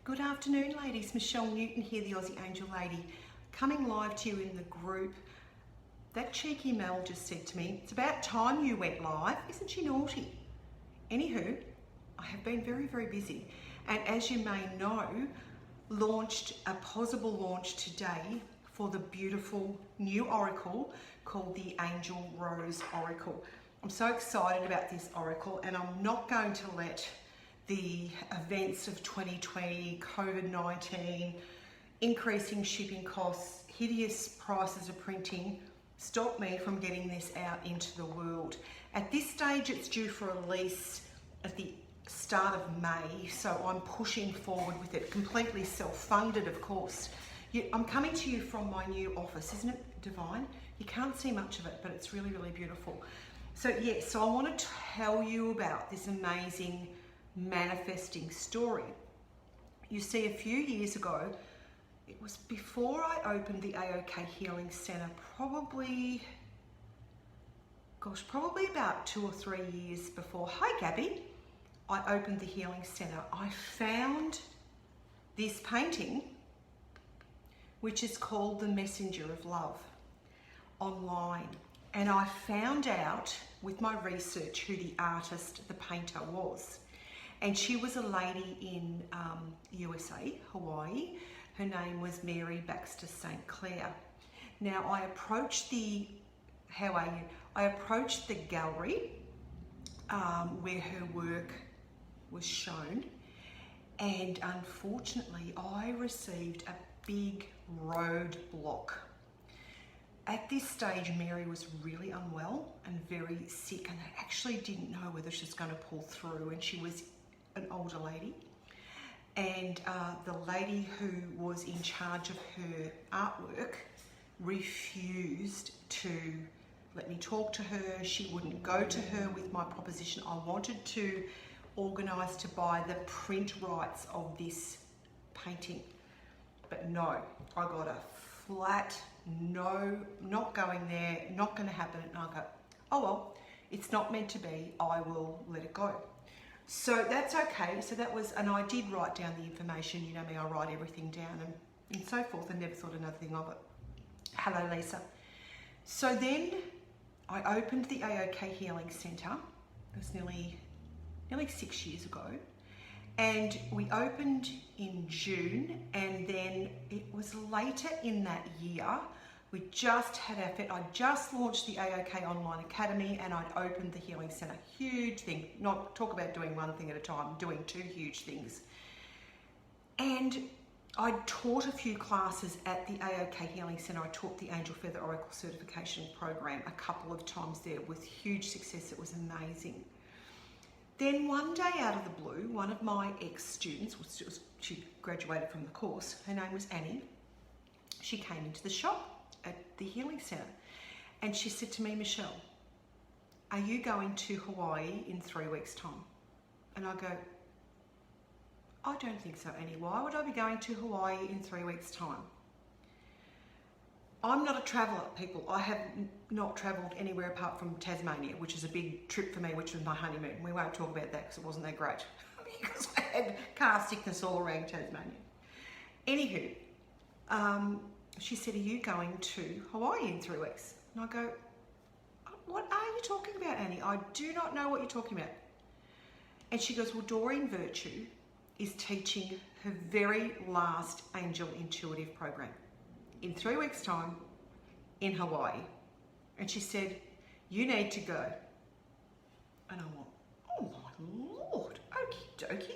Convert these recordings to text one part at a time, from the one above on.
Good afternoon, ladies. Michelle Newton here, the Aussie Angel Lady, coming live to you in the group. That cheeky Mel just said to me, it's about time you went live. Isn't she naughty? Anywho, I have been very, very busy. And as you may know, launched a Pozible launch today for the beautiful new oracle called the Angel Rose Oracle. I'm so excited about this oracle, and I'm not going to let the events of 2020, COVID-19, increasing shipping costs, hideous prices of printing, stop me from getting this out into the world. At this stage, it's due for release at the start of May, so I'm pushing forward with it, completely self-funded, of course. I'm coming to you from my new office. Isn't it divine? You can't see much of it, but it's really, really beautiful. So yes, so I want to tell you about this amazing manifesting story. You see, a few years ago, it was before I opened the AOK Healing Centre, probably about 2 or 3 years before. Hi Gabby. I opened the Healing Centre. I found this painting, which is called The Messenger of Love, online. And I found out with my research who the artist, the painter was. And she was a lady in USA, Hawaii. Her name was Mary Baxter St. Clair. Now I approached the gallery where her work was shown, and unfortunately I received a big roadblock. At this stage, Mary was really unwell and very sick, and I actually didn't know whether she was going to pull through, and she was an older lady. And the lady who was in charge of her artwork refused to let me talk to her. She wouldn't go to her with my proposition. I wanted to organise to buy the print rights of this painting, but no, I got a flat no, not going there, not going to happen. And I go, oh well, it's not meant to be, I will let it go. So that's okay. So that was, and I did write down the information. You know me, I write everything down and so forth, and never thought another thing of it. Hello, Lisa. So then I opened the AOK Healing Centre. It was nearly 6 years ago. And we opened in June, and then it was later in that year, we just had I just launched the AOK Online Academy, and I'd opened the Healing Centre. Huge thing, not talk about doing one thing at a time, doing 2 huge things. And I taught a few classes at the AOK Healing Centre. I taught the Angel Feather Oracle Certification Program a couple of times there with huge success. It was amazing. Then one day out of the blue, one of my ex-students, she graduated from the course, her name was Annie, she came into the shop at the Healing Centre, and she said to me, Michelle, are you going to Hawaii in 3 weeks' time? And I go, I don't think so, Annie. Why would I be going to Hawaii in 3 weeks' time? I'm not a traveller, people. I have not travelled anywhere apart from Tasmania, which is a big trip for me, which was my honeymoon. We won't talk about that because it wasn't that great because I had car sickness all around Tasmania. Anywho, she said, are you going to Hawaii in 3 weeks? And I go, what are you talking about, Annie? I do not know what you're talking about. And she goes, well, Doreen Virtue is teaching her very last Angel Intuitive program in 3 weeks' time in Hawaii. And she said, you need to go. And I went, oh my Lord, okie dokie.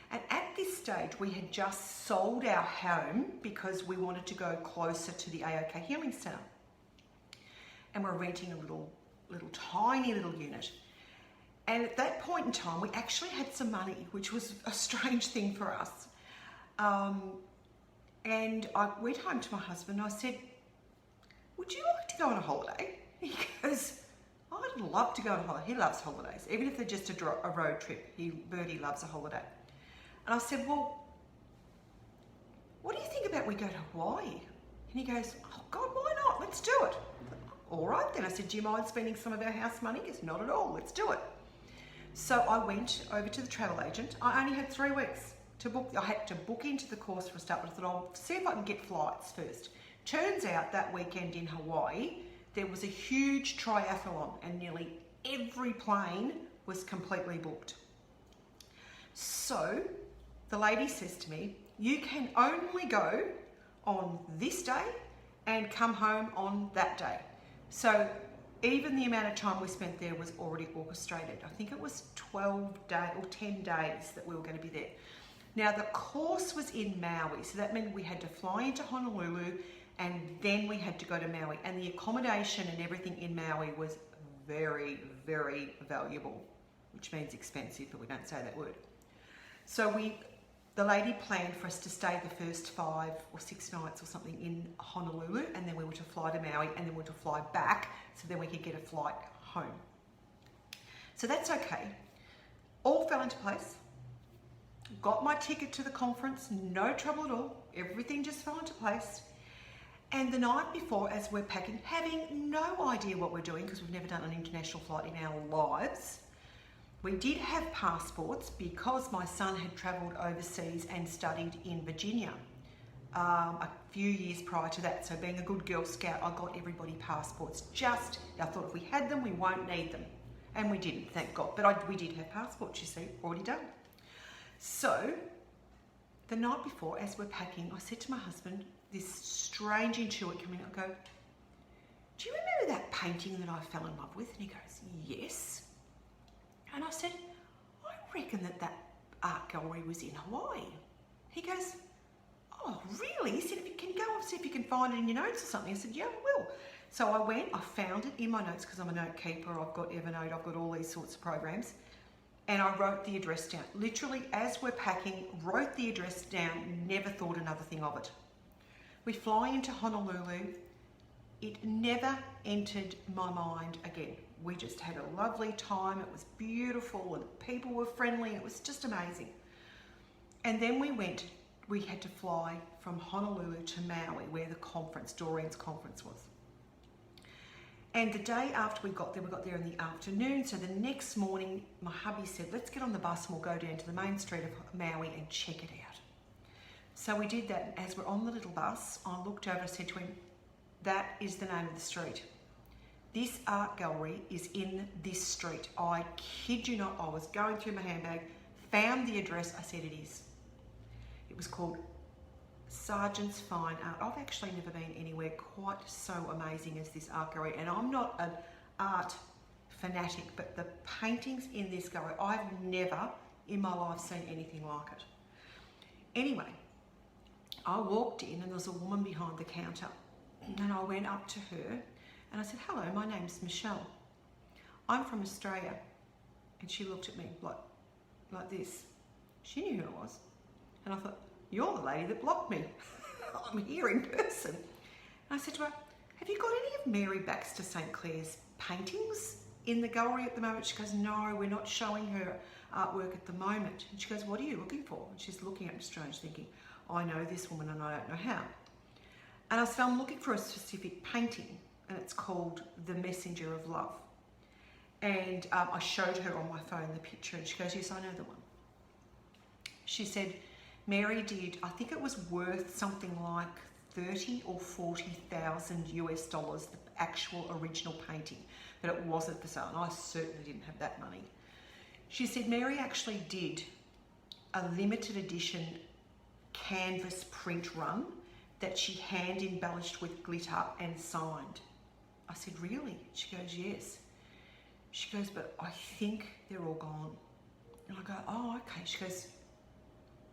And at this stage, we had just sold our home because we wanted to go closer to the AOK Healing Centre. And we're renting a little tiny little unit. And at that point in time, we actually had some money, which was a strange thing for us. And I went home to my husband and I said, would you like to go on a holiday? He goes, I'd love to go on a holiday. He loves holidays, even if they're just a road trip. Birdie loves a holiday. And I said, well, what do you think about we go to Hawaii? And he goes, oh God, why not? Let's do it. All right then. I said, do you mind spending some of our house money? He goes, not at all. Let's do it. So I went over to the travel agent. I only had 3 weeks to I had to book into the course for a start, but I thought I'll see if I can get flights first. Turns out that weekend in Hawaii, there was a huge triathlon and nearly every plane was completely booked. So the lady says to me, you can only go on this day and come home on that day. So even the amount of time we spent there was already orchestrated. I think it was 12 days or 10 days that we were going to be there. Now the course was in Maui, so that meant we had to fly into Honolulu and then we had to go to Maui. And the accommodation and everything in Maui was very, very valuable, which means expensive, but we don't say that word. So the lady planned for us to stay the first 5 or 6 nights or something in Honolulu, and then we were to fly to Maui, and then we were to fly back, so then we could get a flight home. So that's okay. All fell into place. Got my ticket to the conference, no trouble at all. Everything just fell into place. And the night before, as we're packing, having no idea what we're doing because we've never done an international flight in our lives, we did have passports because my son had travelled overseas and studied in Virginia a few years prior to that. So being a good Girl Scout, I got everybody passports. I thought if we had them, we won't need them. And we didn't, thank God. But we did have passports, you see, already done. So the night before, as we're packing, I said to my husband, this strange intuit coming, I go, do you remember that painting that I fell in love with? And he goes, yes. And I said, I reckon that art gallery was in Hawaii. He goes, oh, really? He said, if you can go and see if you can find it in your notes or something. I said, yeah, I will. So I went, I found it in my notes because I'm a note keeper. I've got Evernote, I've got all these sorts of programs. And I wrote the address down. Literally, as we're packing, wrote the address down, never thought another thing of it. We fly into Honolulu. It never entered my mind again. We just had a lovely time. It was beautiful and people were friendly. It was just amazing. And then we had to fly from Honolulu to Maui where the conference, Doreen's conference was. And the day after we got there in the afternoon. So the next morning, my hubby said, let's get on the bus and we'll go down to the main street of Maui and check it out. So we did that. As we're on the little bus, I looked over and said to him, that is the name of the street. This art gallery is in this street. I kid you not, I was going through my handbag, found the address, I said it is. It was called Sargent's Fine Art. I've actually never been anywhere quite so amazing as this art gallery, and I'm not an art fanatic, but the paintings in this gallery, I've never in my life seen anything like it. Anyway, I walked in and there was a woman behind the counter, and I went up to her and I said, hello, my name's Michelle. I'm from Australia. And she looked at me like this. She knew who I was. And I thought, you're the lady that blocked me. I'm here in person. And I said to her, have you got any of Mary Baxter St. Clair's paintings in the gallery at the moment? She goes, no, we're not showing her artwork at the moment. And she goes, what are you looking for? And she's looking at me strange, thinking, I know this woman and I don't know how. And I said, I'm looking for a specific painting, and it's called The Messenger of Love. And I showed her on my phone the picture, and she goes, yes, I know the one. She said, Mary did, I think it was worth something like 30 or 40,000 US dollars, the actual original painting, but it wasn't for sale, and I certainly didn't have that money. She said, Mary actually did a limited edition canvas print run that she hand embellished with glitter and signed. I said, really? She goes, yes. She goes, but I think they're all gone. And I go, oh, okay. She goes,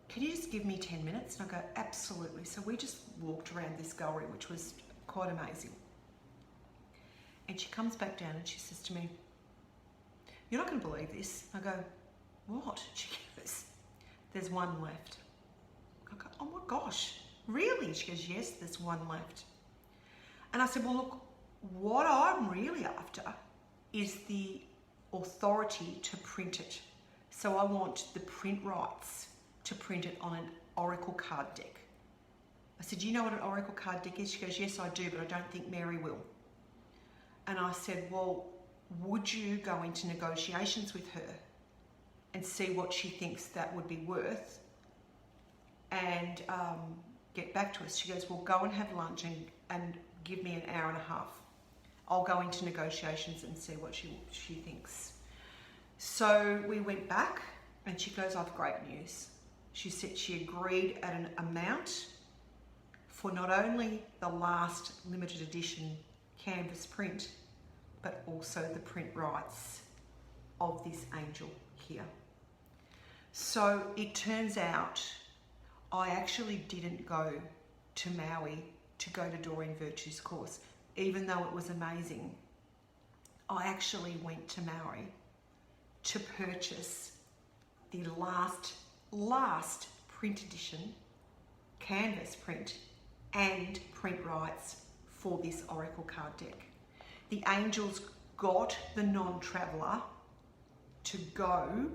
can you just give me 10 minutes? And I go, absolutely. So we just walked around this gallery, which was quite amazing. And she comes back down and she says to me, you're not going to believe this. I go, what? She goes, there's one left. I go, oh my gosh, really? She goes, yes, there's one left. And I said, well, look, what I'm really after is the authority to print it. So I want the print rights to print it on an Oracle card deck. I said, do you know what an Oracle card deck is? She goes, yes, I do, but I don't think Mary will. And I said, well, would you go into negotiations with her and see what she thinks that would be worth and get back to us. She goes, well, go and have lunch and give me an hour and a half. I'll go into negotiations and see what she thinks. So we went back and she goes, I've great news. She said she agreed at an amount for not only the last limited edition canvas print, but also the print rights of this angel here. So it turns out I actually didn't go to Maui to go to Doreen Virtue's course, even though it was amazing. I actually went to Maui to purchase the last print edition, canvas print, and print rights for this oracle card deck. The angels got the non-traveller to go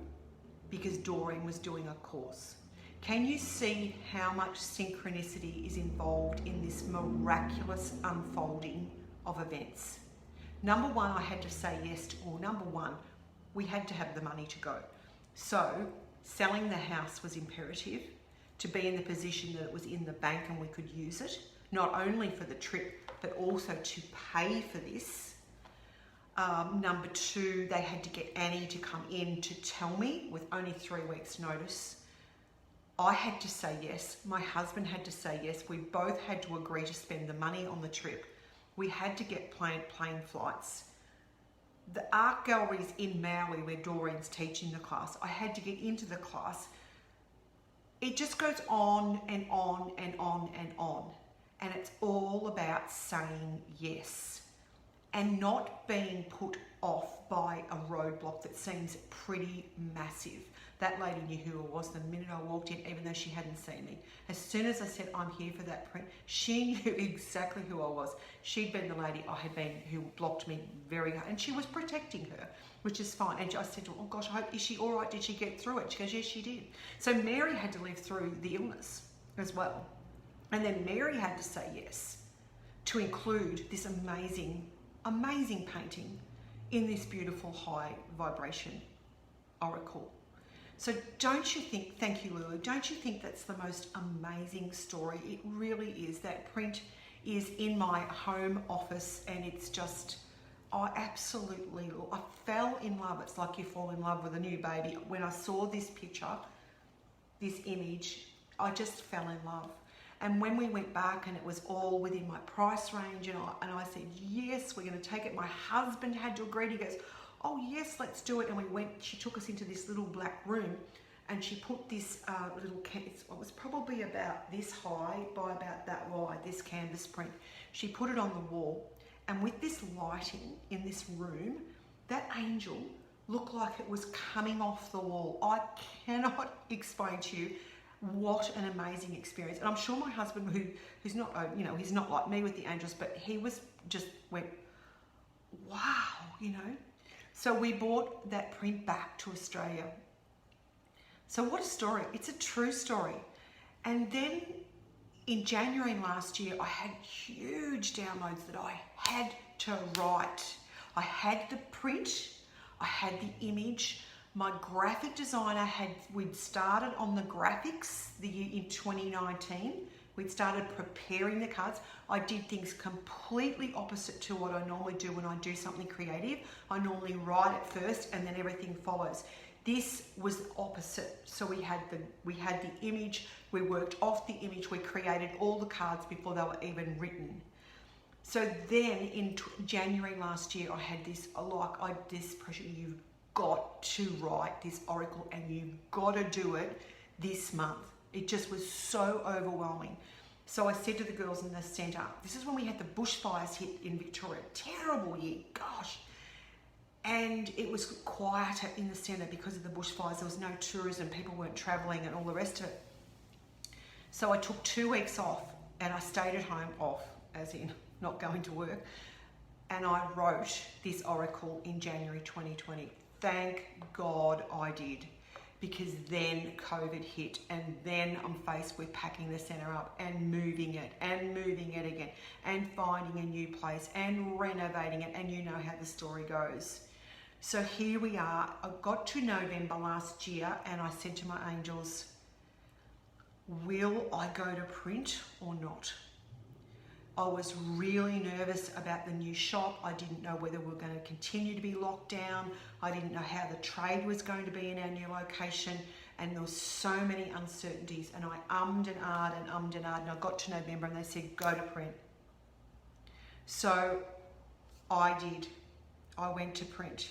because Doreen was doing a course. Can you see how much synchronicity is involved in this miraculous unfolding of events? Number one, I had to say yes to, or number one, we had to have the money to go. So selling the house was imperative to be in the position that it was in the bank and we could use it, not only for the trip, but also to pay for this. Number two, they had to get Annie to come in to tell me with only 3 weeks notice. I had to say yes. My husband had to say yes. We both had to agree to spend the money on the trip. We had to get plane flights. The art galleries in Maui where Doreen's teaching the class, I had to get into the class. It just goes on and on and on and on. And it's all about saying yes and not being put off by a roadblock that seems pretty massive. That lady knew who I was the minute I walked in, even though she hadn't seen me. As soon as I said, I'm here for that print, she knew exactly who I was. She'd been the lady I had been who blocked me very hard, and she was protecting her, which is fine. And I said to her, oh gosh, I hope, is she all right? Did she get through it? She goes, yes, she did. So Mary had to live through the illness as well. And then Mary had to say yes to include this amazing, amazing painting in this beautiful high vibration oracle. So don't you think, thank you Lulu, don't you think that's the most amazing story? It really is. That print is in my home office and it's just, I fell in love. It's like you fall in love with a new baby. When I saw this picture, this image, I just fell in love. And when we went back and it was all within my price range and I said, yes, we're going to take it. My husband had to agree. He goes, oh yes, let's do it. And we went, she took us into this little black room and she put this it was probably about this high by about that wide, this canvas print. She put it on the wall, and with this lighting in this room, that angel looked like it was coming off the wall. I cannot explain to you what an amazing experience. And I'm sure my husband, who's not, he's not like me with the angels, but he was just went, wow, So we brought that print back to Australia. So what a story. It's a true story. And then in January last year, I had huge downloads that I had to write. I had the print, I had the image. My graphic designer we'd started on the graphics in 2019. We'd started preparing the cards. I did things completely opposite to what I normally do when I do something creative. I normally write it first and then everything follows. This was the opposite. So we had the image, we worked off the image, we created all the cards before they were even written. So then in January last year, I had this pressure, you've got to write this oracle and you've got to do it this month. It just was so overwhelming. So I said to the girls in the centre, this is when we had the bushfires hit in Victoria. Terrible year, gosh. And it was quieter in the centre because of the bushfires. There was no tourism, people weren't travelling and all the rest of it. So I took 2 weeks off and I stayed at home off, as in not going to work. And I wrote this oracle in January 2020. Thank God I did, because then COVID hit and then I'm faced with packing the centre up and moving it again and finding a new place and renovating it, and you know how the story goes. So here we are. I got to November last year and I said to my angels, will I go to print or not? I was really nervous about the new shop. I didn't know whether we were going to continue to be locked down. I didn't know how the trade was going to be in our new location. And there were so many uncertainties. And I ummed and ahed and ummed and ahed. And I got to November and they said, go to print. So I did. I went to print.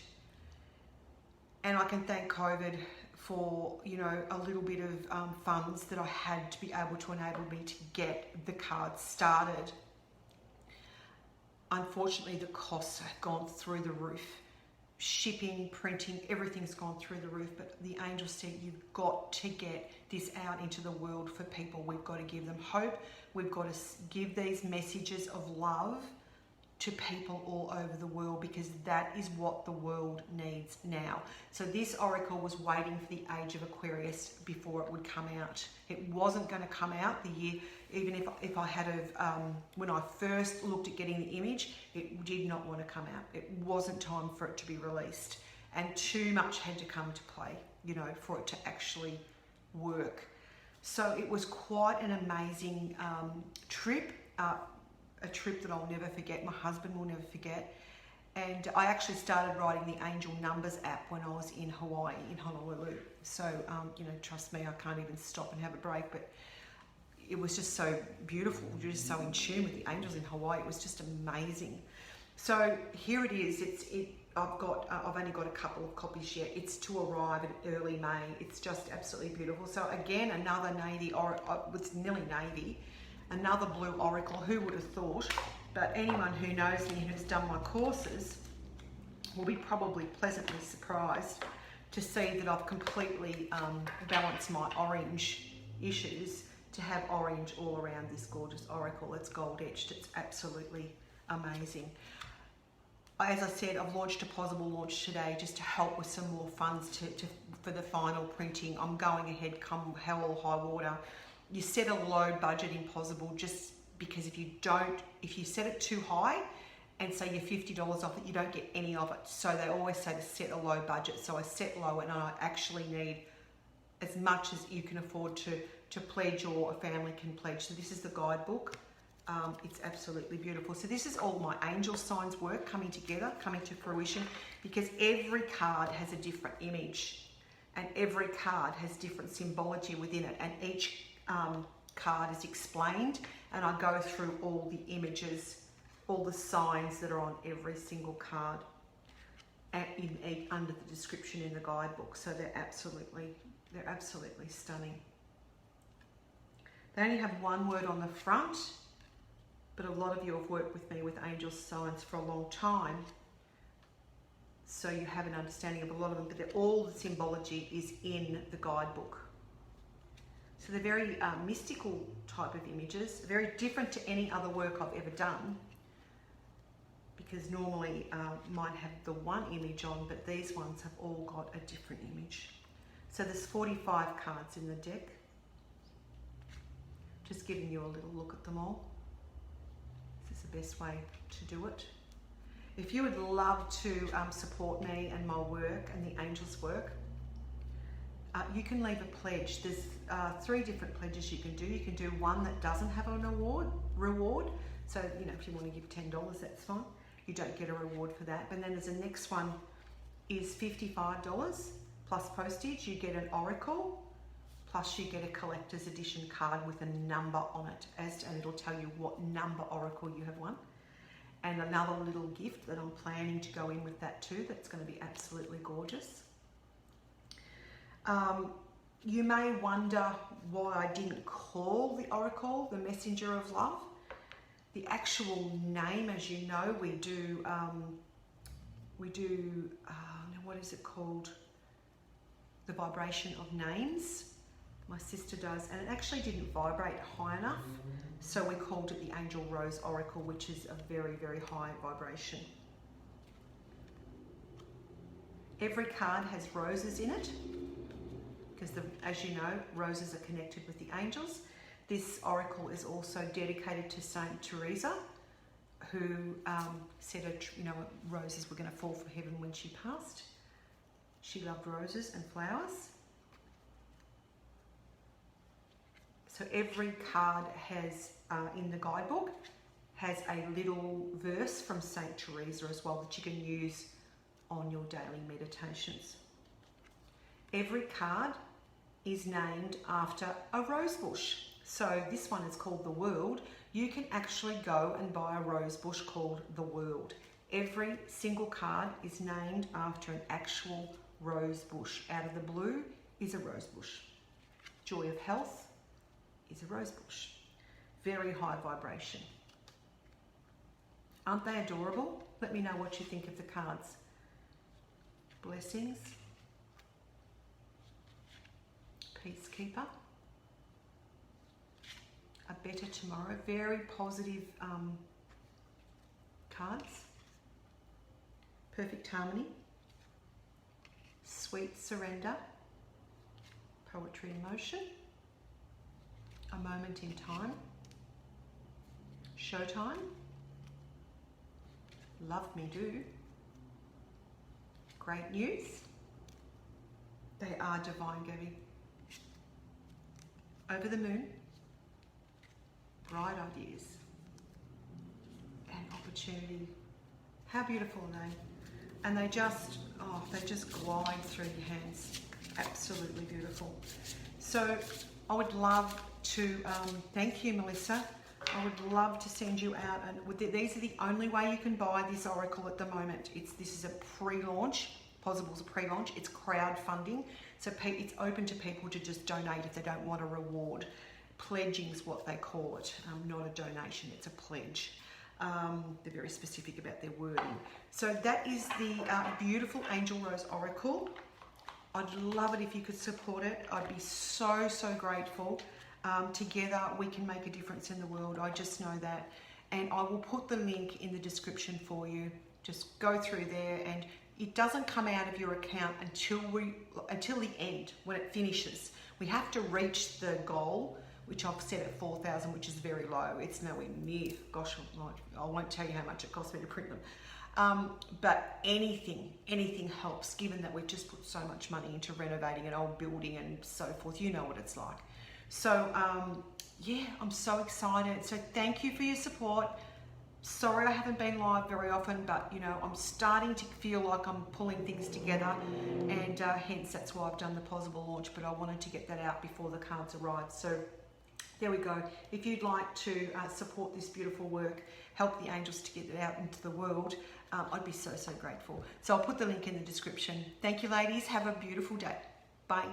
And I can thank COVID for, you know, a little bit of funds that I had to be able to enable me to get the cards started. Unfortunately, the costs have gone through the roof. Shipping, printing, everything's gone through the roof. But the angel said, you've got to get this out into the world for people. We've got to give them hope. We've got to give these messages of love to people all over the world, because that is what the world needs now. So this oracle was waiting for the age of Aquarius before it would come out. It wasn't going to come out the year, even if I had when I first looked at getting the image, it did not want to come out. It wasn't time for it to be released, and too much had to come to play, you know, for it to actually work. So it was quite an amazing trip. A trip that I'll never forget, my husband will never forget. And I actually started writing the Angel Numbers app when I was in Hawaii, in Honolulu. So, you know, trust me, I can't even stop and have a break, but it was just so beautiful. You're just so in tune with the angels in Hawaii. It was just amazing. So here it is. I've only got a couple of copies yet. It's to arrive in early May. It's just absolutely beautiful. So again, another navy, or it's nearly navy. Another blue oracle, who would have thought? But anyone who knows me and who's done my courses will be probably pleasantly surprised to see that I've completely balanced my orange issues to have orange all around this gorgeous oracle. It's gold etched. It's absolutely amazing. As I said, I've launched a Pozible launch today just to help with some more funds for the final printing. I'm going ahead come hell or high water. You set a low budget in Pozible, just because if you set it too high and say you're $50 off it, you don't get any of it. So they always say to set a low budget. So I set low, and I actually need as much as you can afford to pledge, or a family can pledge. So this is the guidebook. It's absolutely beautiful. So this is all my angel signs work coming together, coming to fruition, because every card has a different image and every card has different symbology within it, and each card is explained, and I go through all the images, all the signs that are on every single card under the description in the guidebook. So they're absolutely stunning. They only have one word on the front, but a lot of you have worked with me with angel signs for a long time, so you have an understanding of a lot of them, but all the symbology is in the guidebook. So they're very mystical type of images, very different to any other work I've ever done, because normally mine have the one image on, but these ones have all got a different image. So there's 45 cards in the deck. Just giving you a little look at them all. This is the best way to do it. If you would love to support me and my work and the angels' work, you can leave a pledge. There's 3 different pledges you can do. You can do one that doesn't have an reward. So, you know, if you want to give $10, that's fine. You don't get a reward for that. But then there's the next one is $55 plus postage. You get an oracle, plus you get a collector's edition card with a number on it, and it'll tell you what number oracle you have won. And another little gift that I'm planning to go in with that too, that's going to be absolutely gorgeous. You may wonder why I didn't call the oracle the messenger of love. The actual name, as you know, we do what is it called? The vibration of names. My sister does, and it actually didn't vibrate high enough, so we called it the Angel Rose Oracle, which is a very, very high vibration. Every card has roses in it, because as you know, roses are connected with the angels. This oracle is also dedicated to Saint Teresa, who said, roses were going to fall from heaven when she passed. She loved roses and flowers. So every card has, in the guidebook, has a little verse from Saint Teresa as well that you can use on your daily meditations. Every card is named after a rose bush. So this one is called the World. You can actually go and buy a rose bush called the World. Every single card is named after an actual rose bush. Out of the blue is a rose bush. Joy of health is a rose bush. Very high vibration. Aren't they adorable? Let me know what you think of the cards. Blessings. Peacekeeper. A better tomorrow. Very positive cards. Perfect harmony. Sweet surrender. Poetry in motion. A moment in time. Showtime. Love me do. Great news. They are divine, Gabby. Over the moon. Bright ideas. And opportunity. How beautiful are they? And they just glide through your hands. Absolutely beautiful. So I would love to thank you, Melissa. I would love to send you out, and these are the only way you can buy this oracle at the moment. This is a pre-launch. Pozible's a pre-launch. It's crowdfunding, so it's open to people to just donate if they don't want a reward. Pledging is what they call it, not a donation. It's a pledge. They're very specific about their wording. So that is the beautiful Angel Rose Oracle. I'd love it if you could support it. I'd be so, so grateful. Together we can make a difference in the world. I just know that. And I will put the link in the description for you. Just go through there, and it doesn't come out of your account until the end, when it finishes. We have to reach the goal, which I've set at 4,000, which is very low. It's nowhere near, gosh, I won't tell you how much it cost me to print them. But anything helps, given that we've just put so much money into renovating an old building and so forth. You know what it's like. So, yeah, I'm so excited. So thank you for your support. Sorry I haven't been live very often, but, you know, I'm starting to feel like I'm pulling things together, and hence that's why I've done the Pozible launch, but I wanted to get that out before the cards arrived. So there we go. If you'd like to support this beautiful work, help the angels to get it out into the world, I'd be so, so grateful. So I'll put the link in the description. Thank you, ladies. Have a beautiful day. Bye.